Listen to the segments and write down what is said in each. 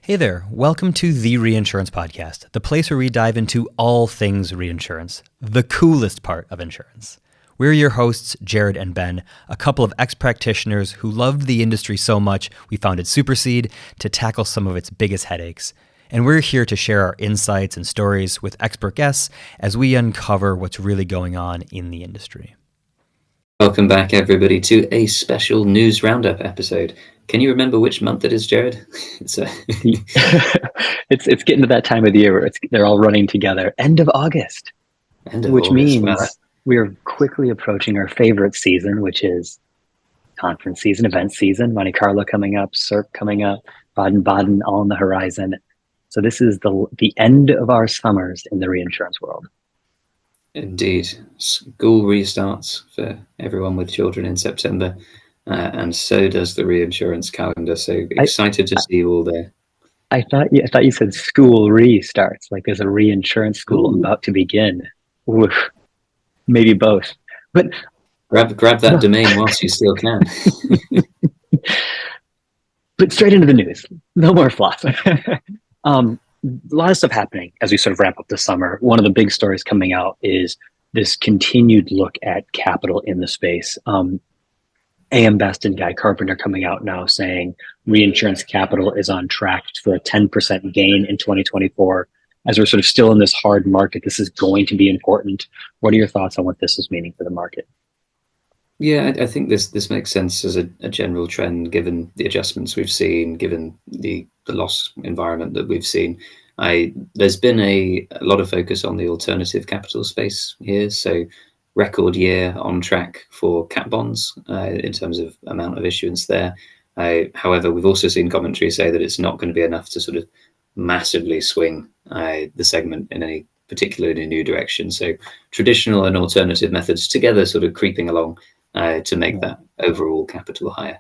Hey there, welcome to the Reinsurance Podcast, the place where we dive into all things reinsurance, the coolest part of insurance. We're your hosts, Jerad and Ben, a couple of ex-practitioners who loved the industry so much we founded Supercede to tackle some of its biggest headaches. And we're here to share our insights and stories with expert guests as we uncover what's really going on in the industry. Welcome back, everybody, to a special news roundup episode. Can you remember which month it is, Jerad? It's getting to that time of the year where they're all running together. End of August, which means we're quickly approaching our favorite season, which is conference season, event season. Monte Carlo coming up, CERC coming up, Baden-Baden all on the horizon. So this is the end of our summers in the reinsurance world. Indeed. School restarts for everyone with children in September, and so does the reinsurance calendar. So excited to see you all there. I thought you said school restarts, like there's a reinsurance school about to begin. Oof. Maybe both. But grab that domain whilst you still can. But straight into the news. No more floss. A lot of stuff happening as we sort of ramp up the summer. One of the big stories coming out is this continued look at capital in the space. AM Best and Guy Carpenter coming out now saying reinsurance capital is on track for a 10% gain in 2024. As we're sort of still in this hard market, this is going to be important. What are your thoughts on what this is meaning for the market? Yeah, I think this makes sense as a general trend, given the adjustments we've seen, given the loss environment that we've seen. There's been a lot of focus on the alternative capital space here. So record year on track for cat bonds in terms of amount of issuance there. However, we've also seen commentary say that it's not going to be enough to sort of massively swing the segment in any particularly new direction. So traditional and alternative methods together sort of creeping along to make that overall capital higher.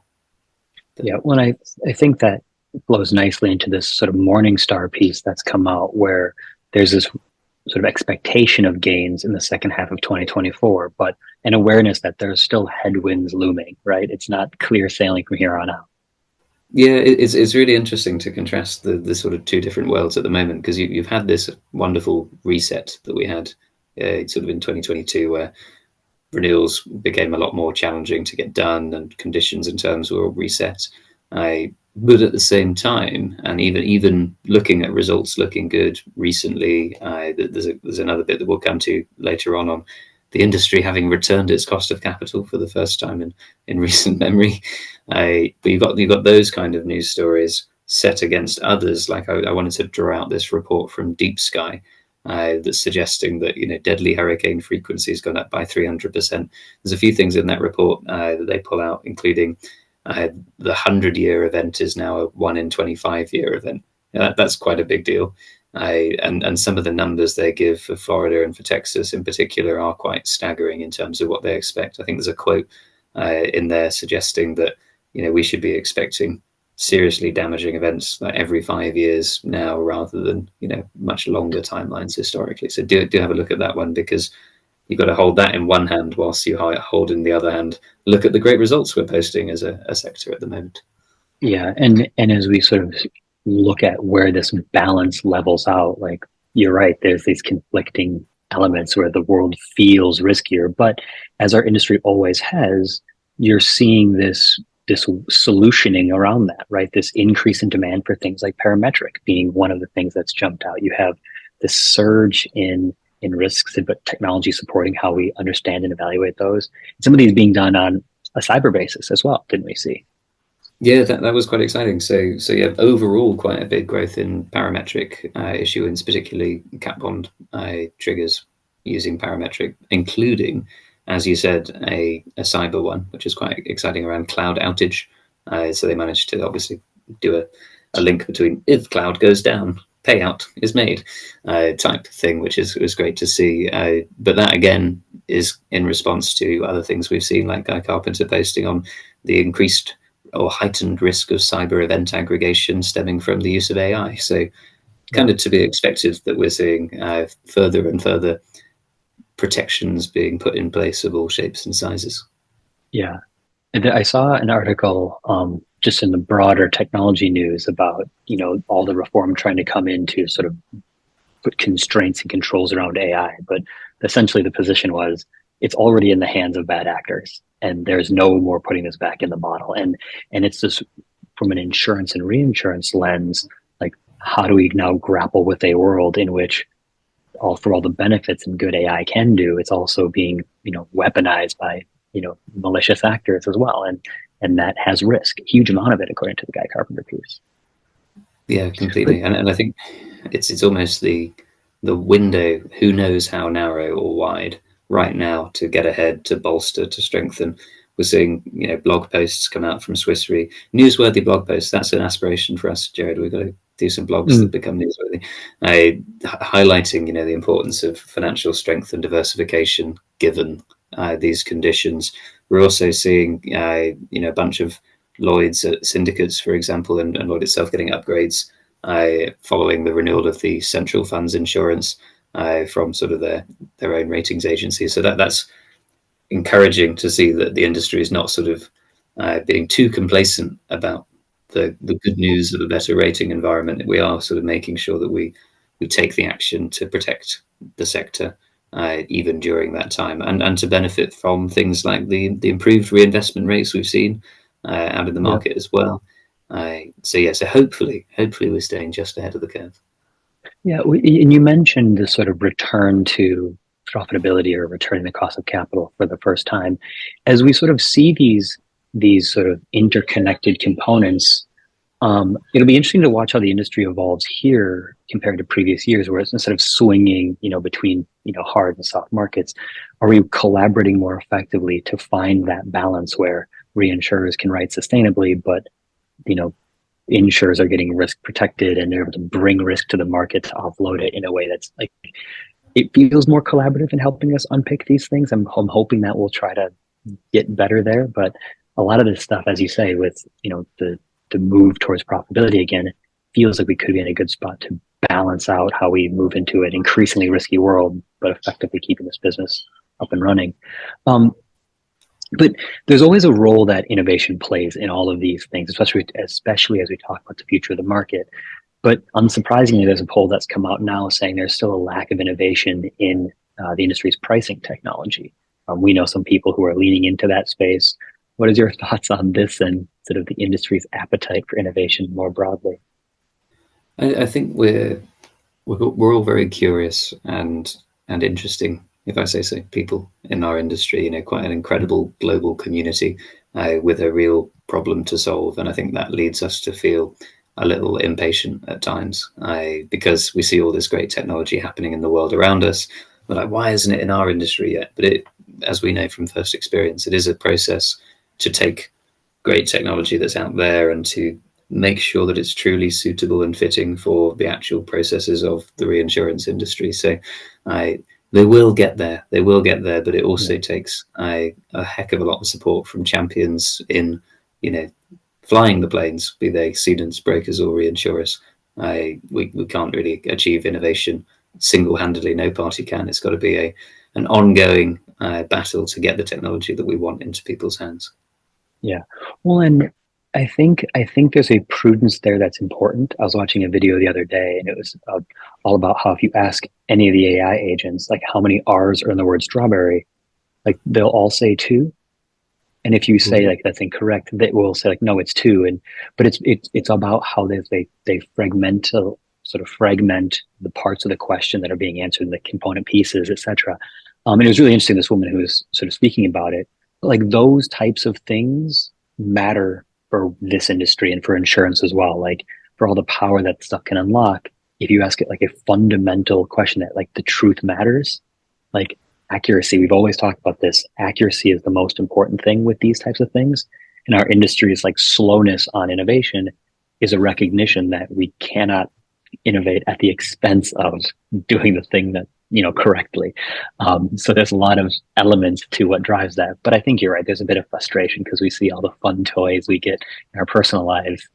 Yeah, well, I think that flows nicely into this sort of Morningstar piece that's come out where there's this sort of expectation of gains in the second half of 2024, but an awareness that there's still headwinds looming, right? It's not clear sailing from here on out. Yeah, it's really interesting to contrast the sort of two different worlds at the moment, because you've had this wonderful reset that we had sort of in 2022 where renewals became a lot more challenging to get done and conditions and terms were all reset. But at the same time, and even looking at results looking good recently, there's another bit that we'll come to later on the industry having returned its cost of capital for the first time in recent memory. But you've got those kind of news stories set against others. Like I wanted to draw out this report from Deep Sky that's suggesting that deadly hurricane frequency has gone up by 300%. There's a few things in that report that they pull out, including the 100-year event is now a 1 in 25-year event. That's quite a big deal. And some of the numbers they give for Florida and for Texas in particular are quite staggering in terms of what they expect. I think there's a quote in there suggesting that we should be expecting seriously damaging events like every 5 years now, rather than much longer timelines historically. So do have a look at that one, because you've got to hold that in one hand whilst you hold in the other hand look at the great results we're posting as a sector at the moment. Yeah, and as we sort of look at where this balance levels out, like you're right, there's these conflicting elements where the world feels riskier, but as our industry always has, you're seeing this solutioning around that, right? This increase in demand for things like parametric being one of the things that's jumped out. You have this surge in risks, but technology supporting how we understand and evaluate those. Some of these being done on a cyber basis as well, didn't we see? Yeah, that was quite exciting. So yeah, overall quite a big growth in parametric issuance, particularly cat bond triggers using parametric, including, as you said, a cyber one, which is quite exciting around cloud outage. So they managed to obviously do a link between if cloud goes down, payout is made type thing, which was great to see. But that again is in response to other things we've seen, like Guy Carpenter posting on the increased or heightened risk of cyber event aggregation stemming from the use of AI. So kind of to be expected that we're seeing further and further protections being put in place of all shapes and sizes. Yeah. I saw an article just in the broader technology news about, all the reform trying to come in to sort of put constraints and controls around AI. But essentially the position was it's already in the hands of bad actors and there's no more putting this back in the model. And it's just from an insurance and reinsurance lens, like how do we now grapple with a world in which for all the benefits and good AI can do, it's also being, weaponized by, malicious actors as well. And that has risk, a huge amount of it, according to the Guy Carpenter piece. Yeah, completely. And I think it's almost the window, who knows how narrow or wide right now, to get ahead, to bolster, to strengthen. We're seeing, blog posts come out from Swiss Re, newsworthy blog posts. That's an aspiration for us, Jerad. We've got to do some blogs that become newsworthy, highlighting, the importance of financial strength and diversification given these conditions. We're also seeing, a bunch of Lloyd's syndicates, for example, and Lloyd itself getting upgrades following the renewal of the central funds insurance from sort of their own ratings agencies. So that's encouraging to see that the industry is not sort of being too complacent about the good news of a better rating environment. We are sort of making sure that we take the action to protect the sector even during that time, and to benefit from things like the improved reinvestment rates we've seen out in the market as well. So hopefully we're staying just ahead of the curve. Yeah, and you mentioned the sort of return to profitability or returning the cost of capital for the first time. As we sort of see these sort of interconnected components, it'll be interesting to watch how the industry evolves here compared to previous years, where it's instead of swinging, between, hard and soft markets, are we collaborating more effectively to find that balance where reinsurers can write sustainably, but, insurers are getting risk protected and they're able to bring risk to the market to offload it in a way that's like, it feels more collaborative in helping us unpick these things. I'm hoping that we'll try to get better there. But a lot of this stuff, as you say, with, the move towards profitability again, feels like we could be in a good spot to balance out how we move into an increasingly risky world, but effectively keeping this business up and running. But there's always a role that innovation plays in all of these things, especially as we talk about the future of the market. But unsurprisingly, there's a poll that's come out now saying there's still a lack of innovation in the industry's pricing technology. We know some people who are leaning into that space. What is your thoughts on this and sort of the industry's appetite for innovation more broadly? I think we're all very curious and interesting, if I say so, people in our industry. Quite an incredible global community with a real problem to solve, and I think that leads us to feel a little impatient at times because we see all this great technology happening in the world around us. We're like, why isn't it in our industry yet? But as we know from first experience, it is a process to take great technology that's out there and to make sure that it's truly suitable and fitting for the actual processes of the reinsurance industry. So they will get there, but it also takes a heck of a lot of support from champions in, flying the planes, be they cedants, brokers or reinsurers. We can't really achieve innovation single-handedly. No party can. It's got to be an ongoing battle to get the technology that we want into people's hands. Yeah. Well, and I think there's a prudence there that's important. I was watching a video the other day, and it was all about how if you ask any of the AI agents, like how many R's are in the word strawberry, like they'll all say 2. And if you say like that's incorrect, they will say like no, it's 2. But it's about how they fragment the parts of the question that are being answered in the component pieces, etc. And it was really interesting. This woman who was sort of speaking about it, like those types of things matter for this industry and for insurance as well. Like for all the power that stuff can unlock, if you ask it like a fundamental question that like the truth matters, like accuracy. We've always talked about this. Accuracy is the most important thing with these types of things. And our industry's like slowness on innovation is a recognition that we cannot innovate at the expense of doing the thing that, correctly. So there's a lot of elements to what drives that. But I think you're right. There's a bit of frustration because we see all the fun toys we get in our personal lives.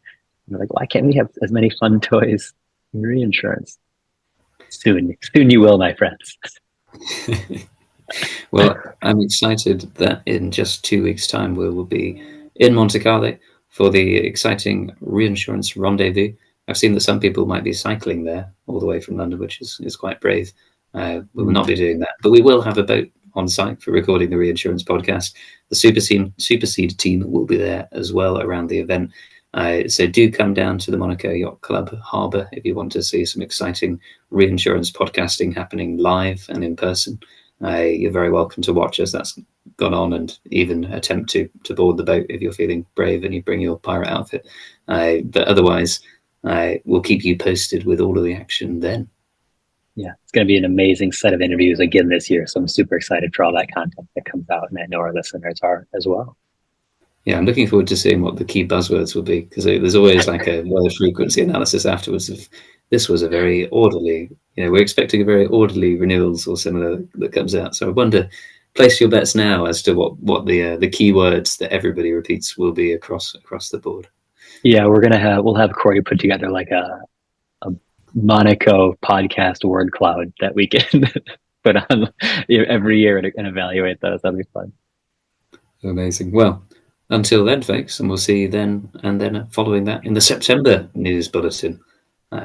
And we're like, why can't we have as many fun toys in reinsurance? Soon you will, my friends. Well, I'm excited that in just 2 weeks' time we will be in Monte Carlo for the exciting Reinsurance Rendezvous. I've seen that some people might be cycling there all the way from London, which is quite brave. We will not be doing that, but we will have a boat on site for recording the Reinsurance podcast. The Supercede team will be there as well around the event. So do come down to the Monaco Yacht Club Harbour if you want to see some exciting reinsurance podcasting happening live and in person. You're very welcome to watch as that's gone on, and even attempt to board the boat if you're feeling brave and you bring your pirate outfit. But otherwise, we'll keep you posted with all of the action then. Yeah, it's going to be an amazing set of interviews again this year. So I'm super excited for all that content that comes out, and I know our listeners are as well. Yeah, I'm looking forward to seeing what the key buzzwords will be, because there's always like a word frequency analysis afterwards of this was a very orderly, we're expecting a very orderly renewals or similar that comes out. So I wonder, place your bets now as to what the key words that everybody repeats will be across the board. Yeah, we'll have Corey put together like a Monaco podcast word cloud that we can put on every year and evaluate those. That'll be fun. Amazing. Well, until then, folks, and we'll see you then, and then following that in the September news bulletin.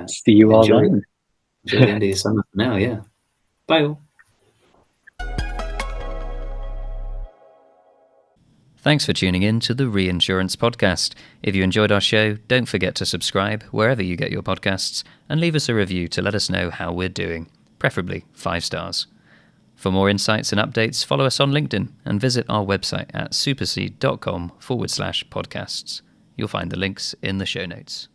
See you all then. Enjoy the end of your summer for now, yeah. Bye all. Thanks for tuning in to the Reinsurance Podcast. If you enjoyed our show, don't forget to subscribe wherever you get your podcasts and leave us a review to let us know how we're doing, preferably 5 stars. For more insights and updates, follow us on LinkedIn and visit our website at supercede.com/podcasts. You'll find the links in the show notes.